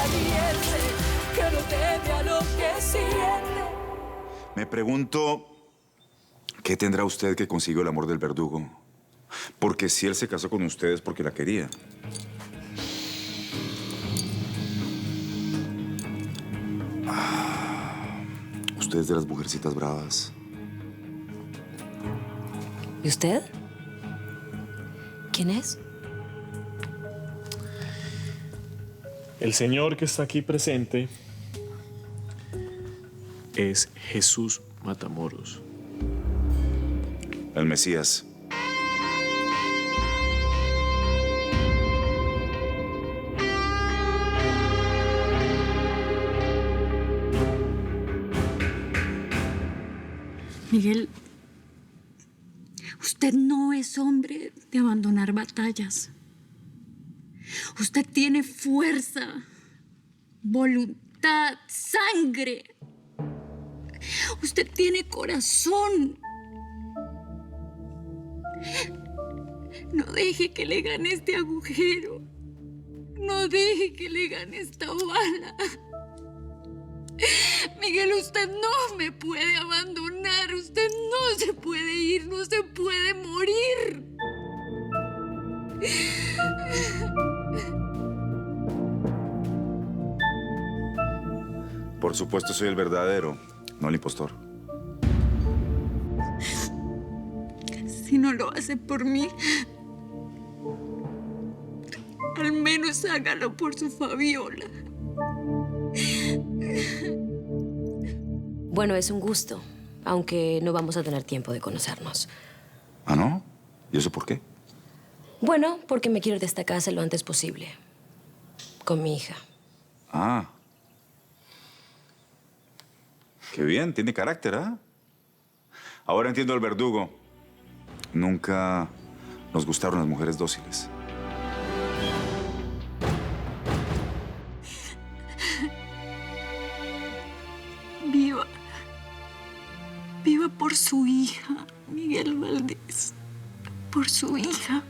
valiente, que no teme a lo que siente. Me pregunto, ¿qué tendrá usted que consiguió el amor del verdugo? Porque si él se casó con usted es porque la quería. Usted es de las mujercitas bravas. ¿Y usted? ¿Quién es? El señor que está aquí presente es Jesús Matamoros. El Mesías. Miguel, usted no es hombre de abandonar batallas. Usted tiene fuerza, voluntad, sangre. Usted tiene corazón. No deje que le gane este agujero. No deje que le gane esta bala. Miguel, usted no me puede abandonar. Usted no se puede ir, no se puede morir. Por supuesto soy el verdadero, no el impostor. Si no lo hace por mí, al menos hágalo por su Fabiola. Bueno, es un gusto, aunque no vamos a tener tiempo de conocernos. ¿Ah, no? ¿Y eso por qué? Bueno, porque me quiero ir de esta casa lo antes posible. Con mi hija. Ah. Qué bien, tiene carácter, ¿ah? Ahora entiendo al verdugo. Nunca nos gustaron las mujeres dóciles. Viva. Viva por su hija, Miguel Valdés. Por su hija.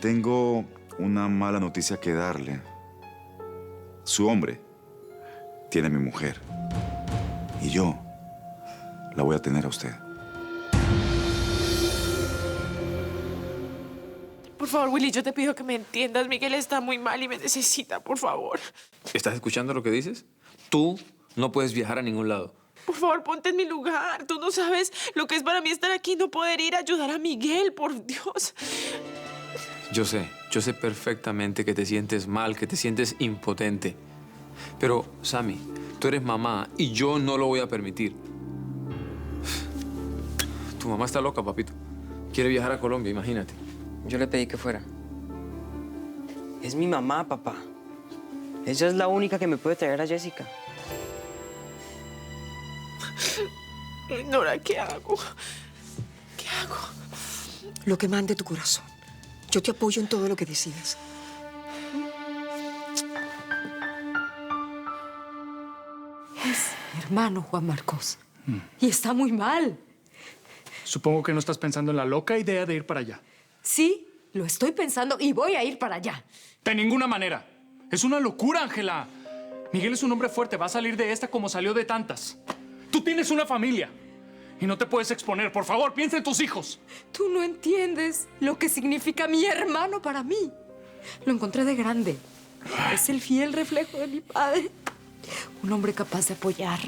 Tengo una mala noticia que darle. Su hombre tiene a mi mujer. Y yo la voy a tener a usted. Por favor, Willy, yo te pido que me entiendas. Miguel está muy mal y me necesita, por favor. ¿Estás escuchando lo que dices? Tú no puedes viajar a ningún lado. Por favor, ponte en mi lugar. Tú no sabes lo que es para mí estar aquí y no poder ir a ayudar a Miguel, por Dios. Yo sé perfectamente que te sientes mal, que te sientes impotente. Pero, Sammy, tú eres mamá y yo no lo voy a permitir. Tu mamá está loca, papito. Quiere viajar a Colombia, imagínate. Yo le pedí que fuera. Es mi mamá, papá. Ella es la única que me puede traer a Jessica. Nora, ¿qué hago? ¿Qué hago? Lo que mande tu corazón. Yo te apoyo en todo lo que decidas. Es mi hermano, Juan Marcos. Y está muy mal. Supongo que no estás pensando en la loca idea de ir para allá. Sí, lo estoy pensando y voy a ir para allá. De ninguna manera. Es una locura, Ángela. Miguel es un hombre fuerte. Va a salir de esta como salió de tantas. Tú tienes una familia. Y no te puedes exponer. Por favor, piensa en tus hijos. Tú no entiendes lo que significa mi hermano para mí. Lo encontré de grande. Es el fiel reflejo de mi padre. Un hombre capaz de apoyar,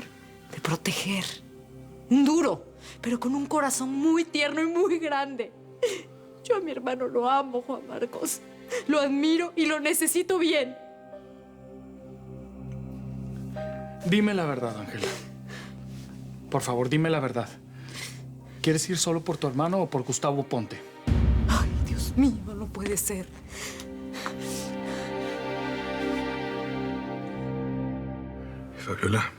de proteger. Un duro, pero con un corazón muy tierno y muy grande. Yo a mi hermano lo amo, Juan Marcos. Lo admiro y lo necesito bien. Dime la verdad, Ángela. Por favor, dime la verdad. ¿Quieres ir solo por tu hermano o por Gustavo Ponte? Ay, Dios mío, no puede ser. Fabiola,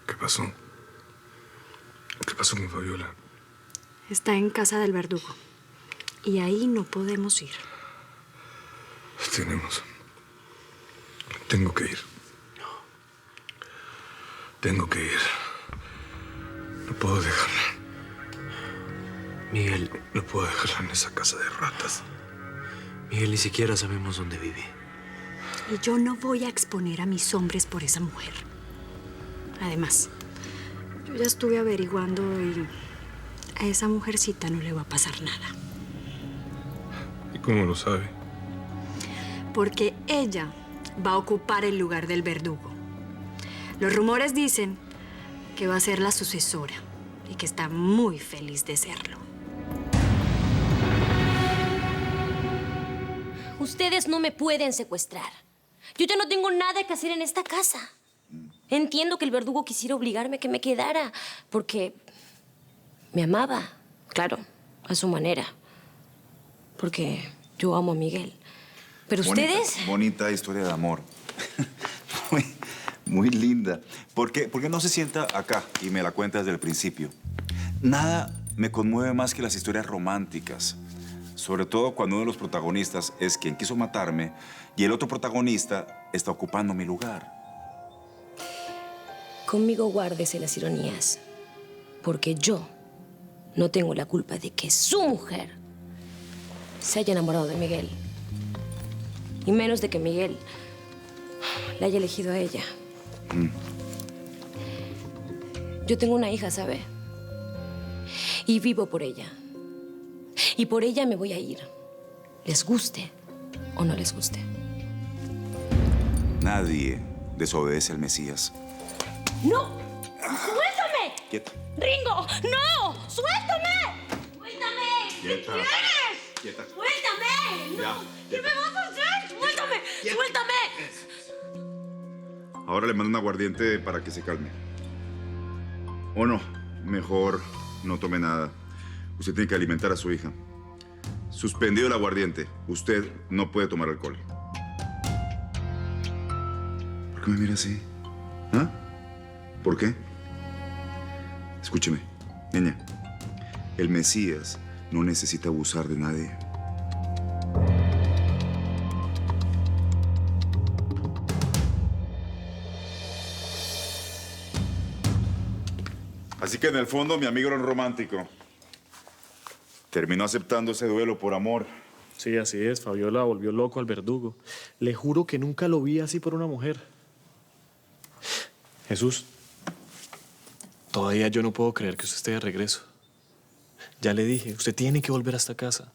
¿qué pasó? ¿Qué pasó con Fabiola? Está en casa del verdugo. Y ahí no podemos ir. Tengo que ir. Tengo que ir. No puedo dejarla. Miguel, No puedo dejarla en esa casa de ratas. Miguel, ni siquiera sabemos dónde vive. Y yo no voy a exponer a mis hombres por esa mujer. Además, yo ya estuve averiguando y a esa mujercita no le va a pasar nada. ¿Y cómo lo sabe? Porque ella va a ocupar el lugar del verdugo. Los rumores dicen que va a ser la sucesora y que está muy feliz de serlo. Ustedes no me pueden secuestrar. Yo ya no tengo nada que hacer en esta casa. Entiendo que el verdugo quisiera obligarme a que me quedara, porque me amaba, claro, a su manera. Porque yo amo a Miguel. Pero ustedes... Bonita historia de amor. Muy linda. ¿Por qué no se sienta acá y me la cuenta desde el principio? Nada me conmueve más que las historias románticas. Sobre todo cuando uno de los protagonistas es quien quiso matarme y el otro protagonista está ocupando mi lugar. Conmigo guárdese las ironías, porque yo no tengo la culpa de que su mujer se haya enamorado de Miguel. Y menos de que Miguel la haya elegido a ella. Yo tengo una hija, ¿sabe? Y vivo por ella. Y por ella me voy a ir. Les guste o no les guste. Nadie desobedece al Mesías. ¡No! ¡Suéltame! Quieta. ¡Ringo! ¡No! ¡Suéltame! ¡Suéltame! Quieta. ¿Qué quieres? Quieta. ¡Suéltame! ¡No! Ya, ¿Qué me vas a hacer? ¡Suéltame! ¡Suéltame! Ahora le mando un aguardiente para que se calme. O no, mejor no tome nada. Usted tiene que alimentar a su hija. Suspendido el aguardiente. Usted no puede tomar alcohol. ¿Por qué me mira así? ¿Ah? ¿Por qué? Escúcheme, niña. El Mesías no necesita abusar de nadie. Así que en el fondo mi amigo era un romántico. Terminó aceptando ese duelo por amor. Sí, así es. Fabiola volvió loco al verdugo. Le juro que nunca lo vi así por una mujer. Jesús, todavía yo no puedo creer que usted esté de regreso. Ya le dije, usted tiene que volver a esta casa.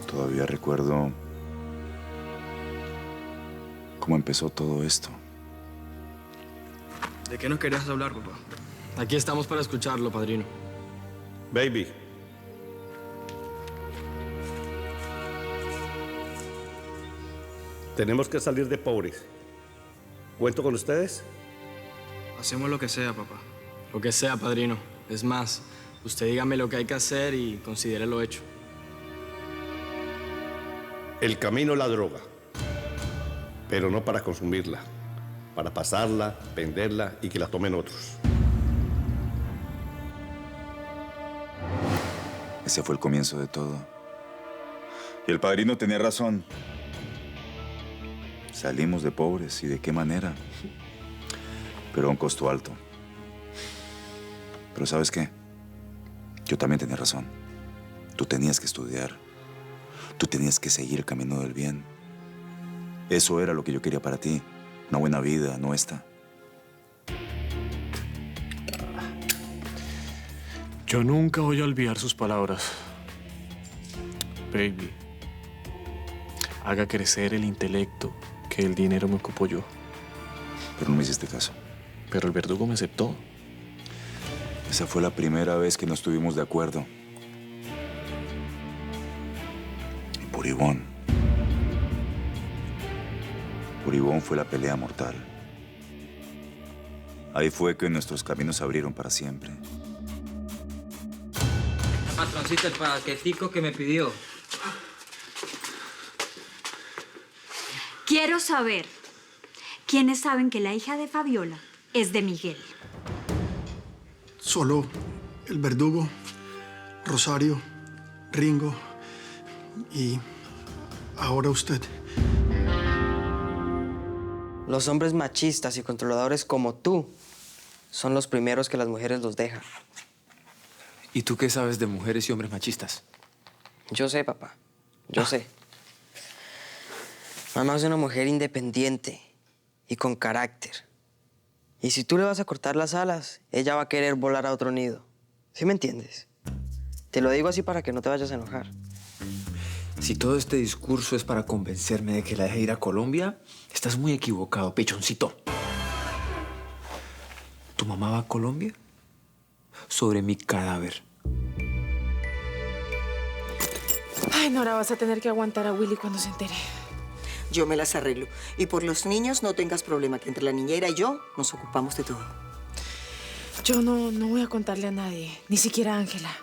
Todavía recuerdo cómo empezó todo esto. ¿De qué nos querías hablar, papá? Aquí estamos para escucharlo, padrino. Baby. Tenemos que salir de pobres. ¿Cuento con ustedes? Hacemos lo que sea, papá. Lo que sea, padrino. Es más, usted dígame lo que hay que hacer y considere lo hecho. El camino es la droga, pero no para consumirla, para pasarla, venderla y que la tomen otros. Ese fue el comienzo de todo. Y el padrino tenía razón. Salimos de pobres, ¿y de qué manera? Pero a un costo alto. Pero ¿sabes qué? Yo también tenía razón. Tú tenías que estudiar. Tú tenías que seguir el camino del bien. Eso era lo que yo quería para ti. Una buena vida, no esta. Yo nunca voy a olvidar sus palabras. Baby, haga crecer el intelecto, que el dinero me ocupo yo. Pero no me hiciste caso. Pero el verdugo me aceptó. Esa fue la primera vez que no estuvimos de acuerdo. Y por Ivonne. Por Ivonne fue la pelea mortal. Ahí fue que nuestros caminos se abrieron para siempre. Patroncito, el paquetico que me pidió. Quiero saber quiénes saben que la hija de Fabiola es de Miguel. Solo el verdugo, Rosario, Ringo y ahora usted. Los hombres machistas y controladores como tú son los primeros que las mujeres los dejan. ¿Y tú qué sabes de mujeres y hombres machistas? Yo sé, papá. Yo sé. Mamá es una mujer independiente y con carácter. Y si tú le vas a cortar las alas, ella va a querer volar a otro nido. ¿Sí me entiendes? Te lo digo así para que no te vayas a enojar. Si todo este discurso es para convencerme de que la deje ir a Colombia, estás muy equivocado, pichoncito. ¿Tu mamá va a Colombia? Sobre mi cadáver. Ay, Nora, vas a tener que aguantar a Willy cuando se entere. Yo me las arreglo. Y por los niños no tengas problema, que entre la niñera y yo nos ocupamos de todo. Yo no voy a contarle a nadie, ni siquiera a Ángela.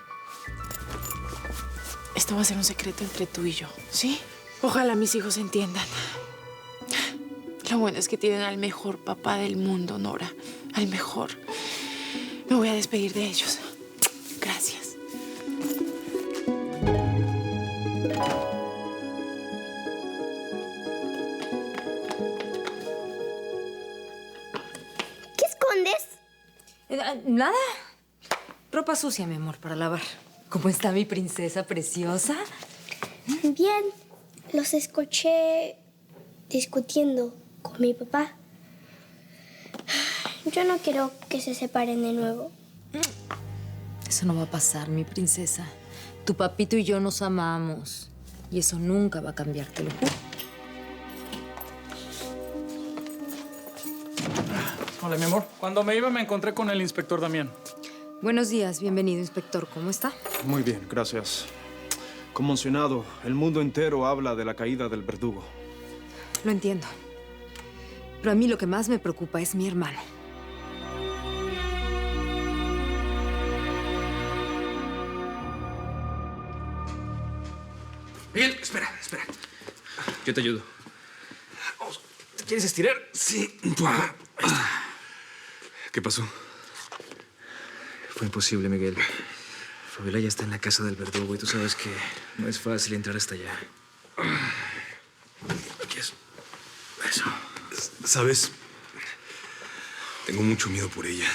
Esto va a ser un secreto entre tú y yo, ¿sí? Ojalá mis hijos entiendan. Lo bueno es que tienen al mejor papá del mundo, Nora. Al mejor. Me voy a despedir de ellos. Gracias. ¿Qué escondes? Nada. Ropa sucia, mi amor, para lavar. ¿Cómo está mi princesa preciosa? Bien. Los escuché discutiendo con mi papá. Yo no quiero que se separen de nuevo. Eso no va a pasar, mi princesa. Tu papito y yo nos amamos. Y eso nunca va a cambiar, te lo juro. Hola, mi amor. Cuando me iba me encontré con el inspector Damián. Buenos días, bienvenido, inspector. ¿Cómo está? Muy bien, gracias. Conmocionado, el mundo entero habla de la caída del verdugo. Lo entiendo. Pero a mí lo que más me preocupa es mi hermano. Miguel, espera. Yo te ayudo. ¿Te quieres estirar? Sí, un poco. Ahí está. ¿Qué pasó? Fue imposible, Miguel. Fabiola ya está en la casa del verdugo y tú sabes que no es fácil entrar hasta allá. Aquí es. Eso. ¿Sabes? Tengo mucho miedo por ella.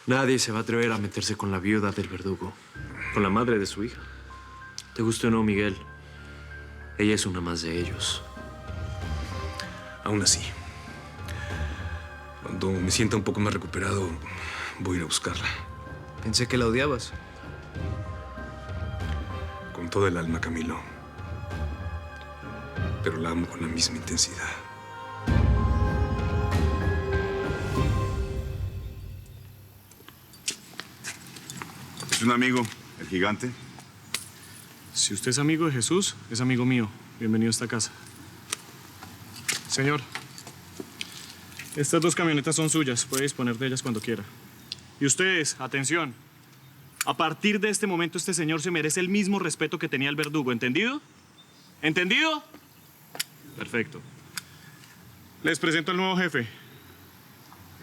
Nadie se va a atrever a meterse con la viuda del verdugo, con la madre de su hija. Te guste o no, Miguel, ella es una más de ellos. Aún así, cuando me sienta un poco más recuperado, voy a ir a buscarla. Pensé que la odiabas. Con todo el alma, Camilo. Pero la amo con la misma intensidad. Es un amigo, el gigante. Si usted es amigo de Jesús, es amigo mío. Bienvenido a esta casa. Señor, estas 2 camionetas son suyas. Puede disponer de ellas cuando quiera. Y ustedes, atención. A partir de este momento, este señor se merece el mismo respeto que tenía el verdugo. ¿Entendido? ¿Entendido? Perfecto. Les presento al nuevo jefe.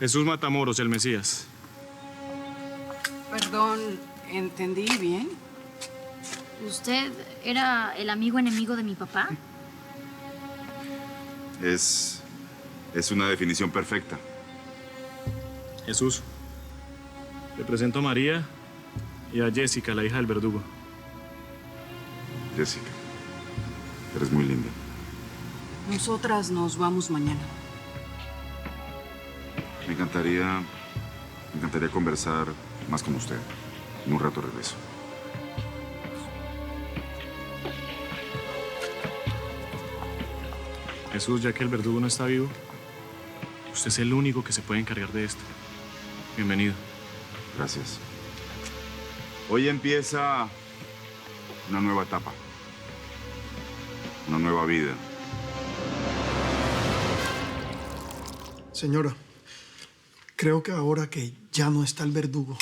Jesús Matamoros, el Mesías. Perdón, ¿entendí bien? ¿Usted era el amigo enemigo de mi papá? Es una definición perfecta. Jesús, le presento a María y a Jessica, la hija del verdugo. Jessica, eres muy linda. Nosotras nos vamos mañana. Me encantaría conversar más con usted. En un rato regreso. Jesús, ya que el verdugo no está vivo, usted es el único que se puede encargar de esto. Bienvenido. Gracias. Hoy empieza una nueva etapa. Una nueva vida. Señora, creo que ahora que ya no está el verdugo,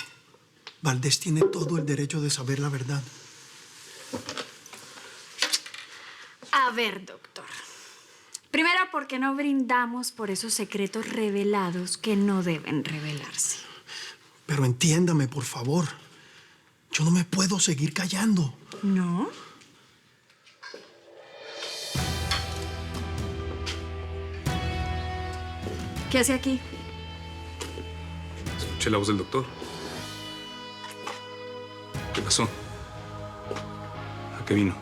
Valdés tiene todo el derecho de saber la verdad. A ver, doctor. Primero, porque no brindamos por esos secretos revelados que no deben revelarse. Pero entiéndame, por favor. Yo no me puedo seguir callando. ¿No? ¿Qué hace aquí? Escuché la voz del doctor. ¿Qué pasó? ¿A qué vino?